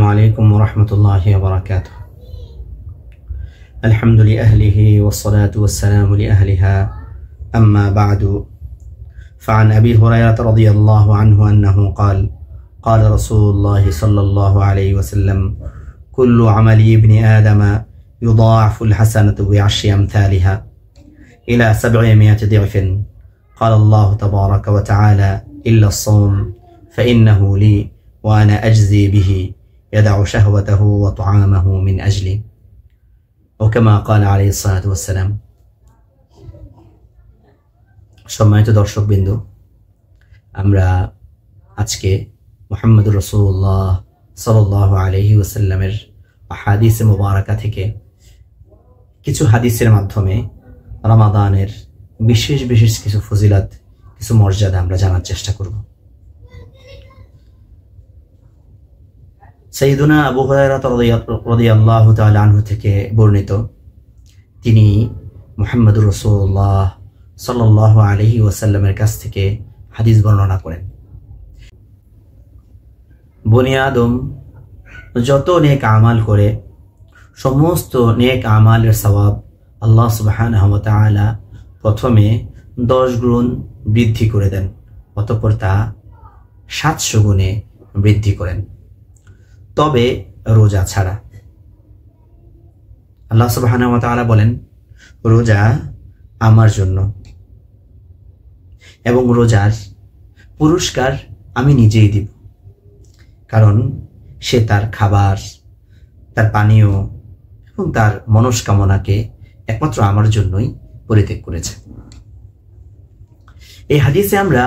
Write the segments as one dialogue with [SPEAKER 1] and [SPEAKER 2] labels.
[SPEAKER 1] عليكم ورحمة الله وبركاته. الحمد لأهله والصلاة والسلام لأهلها، أما بعد، فعن أبي هريرة رضي الله عنه أنه قال: قال رسول الله صلى الله عليه وسلم: كل عمل ابن آدم يضاعف الحسنة بعشر أمثالها إلى 700 ضعف. قال الله تبارك وتعالى: إلا الصوم فإنه لي وأنا أجزي به يدع شهوته وطعامه من أجلي، وكما قال عليه الصلاة والسلام। সম্মানিত দর্শকবৃন্দ, আমরা আজকে মুহাম্মদুর রাসূলুল্লাহ সাল্লাল্লাহু আলাইহি ওয়াসাল্লামের হাদিসে মুবারাকা থেকে কিছু হাদিসের মাধ্যমে রমাদানের বিশেষ বিশেষ কিছু ফজিলত, কিছু মর্যাদা আমরা জানার চেষ্টা করব। সাইয়্যিদুনা আবু হুরায়রা রাদিয়াল্লাহু তাআলা আনহু থেকে বর্ণিত, তিনি মুহাম্মদুর রাসূলুল্লাহ সাল্লাল্লাহু আলাইহি ওয়াসাল্লামের কাছ থেকে হাদিস বর্ণনা করেন। বনি আদম যত নেক আমাল করে, সমস্ত নেক আমালের সওয়াব আল্লাহ সুবহানাহু ওয়া তাআলা প্রথমে 10 গুণ বৃদ্ধি করে দেন, অতঃপর তা 700 গুণে বৃদ্ধি করেন, তবে রোজা ছাড়া। আল্লাহ সুবহানাহু ওয়া তাআলা বলেন, রোজা আমার জন্য এবং রোজার পুরস্কার আমি নিজেই দিব, কারণ সে তার খাবার, তার পানীয় এবং তার মনস্কামনাকে একমাত্র আমার জন্যই পরিত্যাগ করেছে। এই হাদিসে আমরা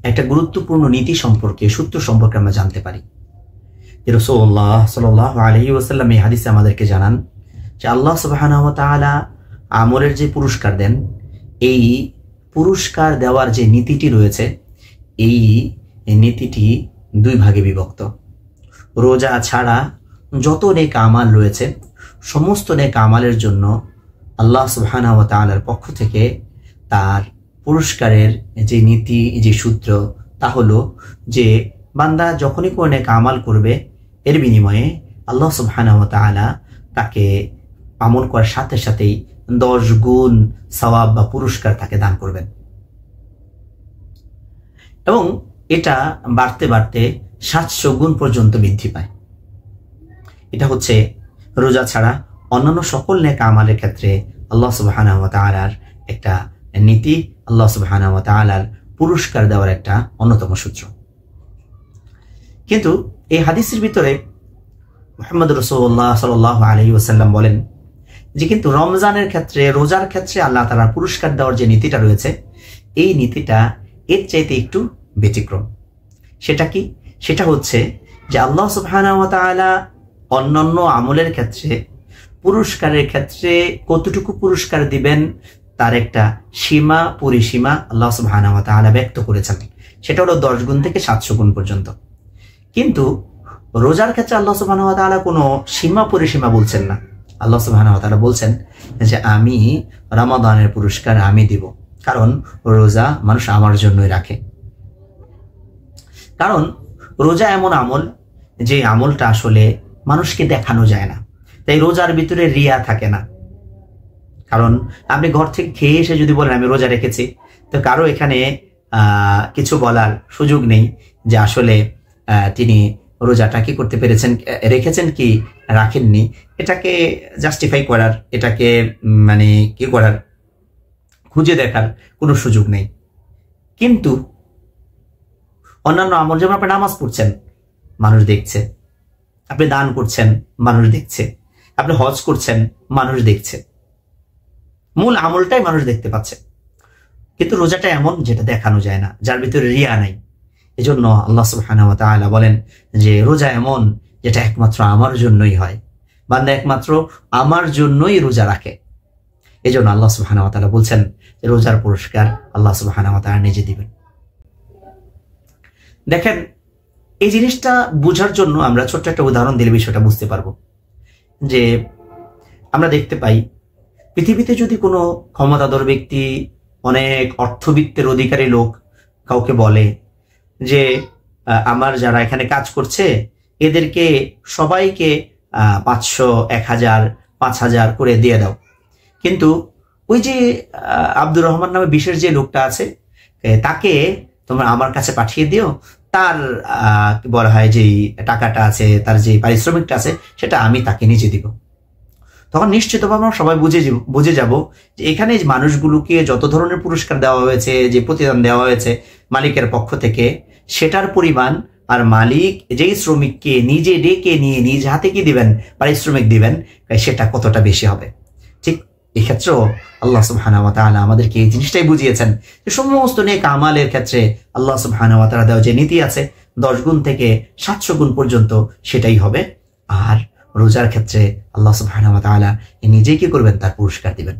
[SPEAKER 1] একটা গুরুত্বপূর্ণ নীতি সম্পর্কে, সূত্র সম্পর্কে আমরা জানতে পারি। রাসূলুল্লাহ সাল্লাল্লাহু আলাইহি ওয়াসাল্লাম এই হাদিসে আমাদেরকে জানান যে আল্লাহ সুবহানাহু ওয়া তাআলা আমলের যে পুরস্কার দেন, এই পুরস্কার দেওয়ার যে নীতিটি রয়েছে, এই নীতিটি 2 ভাগে বিভক্ত। রোজা ছাড়া যত নেক আমাল রয়েছে, সমস্ত নেক আমালের জন্য আল্লাহ সুবহানাহু ওয়া তাআলার পক্ষ থেকে তার পুরস্কারের যে নীতি, যে সূত্র, তা হলো যে বান্দা যখনই কোনো নেক আমাল করবে, এর বিনিময়ে আল্লাহ সুবহানাহু ওয়া তাআলা তাকে আমল করার সাথে সাথেই 10 গুণ সওয়াব বা পুরস্কার তাকে দান করবেন, এবং এটা বাড়তে বাড়তে 700 গুণ পর্যন্ত বৃদ্ধি পায়। এটা হচ্ছে রোজা ছাড়া অন্যান্য সকল নেক আমালের ক্ষেত্রে আল্লাহ সুবহানাহু ওয়া তাআলার একটা নীতি, আল্লাহ সুবহানাহু ওয়া তাআলার পুরস্কার দেওয়ার একটা অন্যতম সূত্র। কিন্তু এই হাদিসের ভিতরে মুহাম্মদ রাসূলুল্লাহ সাল্লাল্লাহু আলাইহি ওয়াসাল্লাম বলেন যে কিন্তু রমজানের ক্ষেত্রে, রোজার ক্ষেত্রে আল্লাহ তাআলার পুরস্কার দেওয়ার যে নীতিটা রয়েছে, এই নীতিটা এর চাইতে একটু ব্যতিক্রম। সেটা কি? সেটা হচ্ছে যে আল্লাহ সুবহানাহু ওয়া তাআলা অন্যান্য আমলের ক্ষেত্রে, পুরস্কারের ক্ষেত্রে কতটুকু পুরস্কার দিবেন তার একটা সীমা, পরিসীমা আল্লাহ সুবহানাহু ওয়া তাআলা ব্যক্ত করেছেন। সেটা হলো 10 গুণ থেকে 700 গুণ পর্যন্ত। কিন্তু রোজার ক্ষেত্রে আল্লাহ সুবহানাহু ওয়া তাআলা কোনো সীমা পরিসীমা বলছেন না। আল্লাহ সুবহানাহু ওয়া তাআলা বলছেন যে আমি রমাদানের পুরস্কার আমি দিব, কারণ রোজা মানুষ আমার জন্যই রাখে। কারণ রোজা এমন আমল, যে আমলটা আসলে মানুষকে দেখানো যায় না, তাই রোজার ভিতরে রিয়া থাকে না। কারণ আপনি ঘর থেকে খেয়ে এসে যদি বলেন আমি রোজা রেখেছি, তো কারো এখানে কিছু বলার সুযোগ নেই যে আসলে তিনি রোজাটা কি করতে পেরেছেন, রেখেছেন কি রাখেননি। এটাকে জাস্টিফাই করার, এটাকে মানে কি করার, খুঁজে দেখার কোনো সুযোগ নেই। কিন্তু অন্যান্য আমল, যেমন আপনি নামাজ পড়ছেন, মানুষ দেখছে, আপনি দান করছেন, মানুষ দেখছে, আপনি হজ করছেন, মানুষ দেখছে, মূল আমলটাই মানুষ দেখতে পাচ্ছে। কিন্তু রোজাটা এমন যেটা দেখানো যায় না, যার ভিতরে রিয়া নাই। এজন্য আল্লাহ সুবহানাহু ওয়া তাআলা বলেন যে রোজা এমন যেটা একমাত্র আমার জন্যই হয়, বান্দা একমাত্র আমার জন্যই রোজা রাখে। এজন্য আল্লাহ সুবহানাহু ওয়া তাআলা বলছেন যে রোজার পুরস্কার আল্লাহ সুবহানাহু ওয়া তাআলা নিজে দিবেন। দেখেন, এই জিনিসটা বোঝার জন্য আমরা ছোট্ট একটা উদাহরণ দিলে বিষয়টা বুঝতে পারবো। যে আমরা দেখতে পাই, পৃথিবীতে যদি কোনো ক্ষমতাধর ব্যক্তি, অনেক অর্থবিত্তের অধিকারী লোক কাউকে বলে যে আমার যারা এখানে কাজ করছে এদেরকে সবাইকে 500, 1000, 5000 করে দিয়ে দাও। কিন্তু ওই যে আব্দুর রহমান নামে বিশেষ যে লোকটা আছে, তাকে তোমরা আমার কাছে পাঠিয়ে দিও, তার বলা হয় যে টাকাটা আছে, তার যে পারিশ্রমিকটা আছে, সেটা আমি তাকে নিজে দিব। তখন নিশ্চিতভাবে আমরা সবাই বুঝে যাব যে এখানে মানুষগুলোকে যত ধরনের পুরস্কার দেওয়া হয়েছে, যে প্রতিদান দেওয়া হয়েছে মালিকের পক্ষ থেকে, সেটার পরিমাণ আর মালিক যেই শ্রমিককে নিজে ডেকে নিয়ে নিজ হাতে কি দিবেন, পারিশ্রমিক দিবেন, সেটা কতটা বেশি হবে। ঠিক এক্ষেত্রেও আল্লাহ সুবহানাহু ওয়া তাআলা আমাদেরকে এই জিনিসটাই বুঝিয়েছেন যে সমস্ত নেক আমালের ক্ষেত্রে আল্লাহ সুবহানাহু ওয়া তাআলা দেওয়া যে নীতি আছে 10 গুণ থেকে 700 গুণ পর্যন্ত, সেটাই হবে। আর রোজার ক্ষেত্রে আল্লাহ সুবহানাহু ওয়া তাআলা নিজেই কি করবেন, তার পুরস্কার দিবেন।